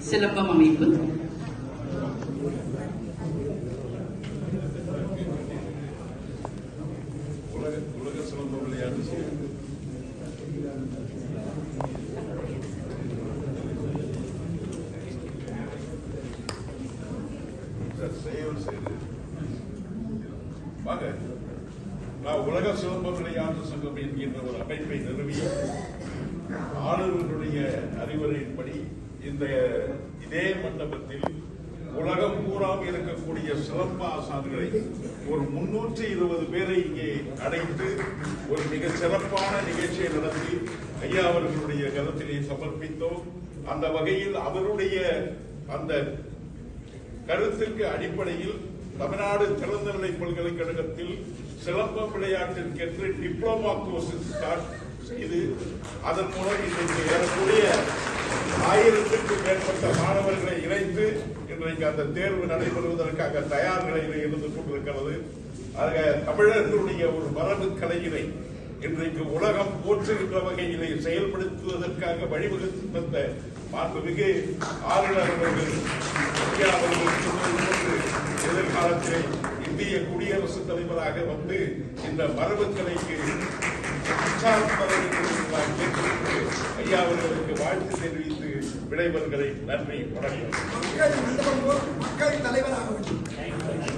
சிலம்பம் அமைப்பு. உலக சிலம்ப விளையாட்டு உலக சிலம்ப விளையாட்டு சங்கம் என்கின்ற ஒரு அமைப்பை நிறுவி ஆளுநர்களுடைய அறிவுரையின்படி இதே மண்டபத்தில் உலகம் பூராம் இருக்கக்கூடிய சிலம்ப ஆசான்களை ஒரு 320 பேரை இங்கே அடைத்து ஒரு மிக சிறப்பான நிகழ்ச்சியை நடத்தி ஐயா அவர்களுடைய கருத்திலே சமர்ப்பித்தோம். அந்த வகையில் அவருடைய அந்த கருத்துக்கு அடிப்படையில் தமிழ்நாடு திறந்தநிலை பல்கலைக்கழகத்தில் சிலம்பம் விளையாட்டிற்கென்று டிப்ளமா கோர்ஸ் ஸ்டார்ட் செய்து அதன் மூலம் இன்றைக்கு ஏறக்கூடிய 1000க்கும் மேற்பட்ட மாணவர்களை இணைத்து இன்றைக்கு அந்த தேர்வு நடைபெறுவதற்காக தயார் நிலையில் இருந்து கொண்டிருக்கிறது. ஆக தமிழர்களுடைய ஒரு மரபு கலையினை இன்றைக்கு உலகம் போற்றுகின்ற வகையிலே செயல்படுத்துவதற்காக வழிவகுத்து தந்த மாண்புமிகு ஆளுநர் அவர்கள் எதிர்காலத்திலே இந்திய குடியரசுத் தலைவராக வந்து இந்த மரபு கலைக்கு ஐயா அவர்களுக்கு வாழ்த்து தெரிவித்து விடைபெறுகிறேன். நன்றி, வணக்கம். மக்கள் தலைவராக வேண்டும்.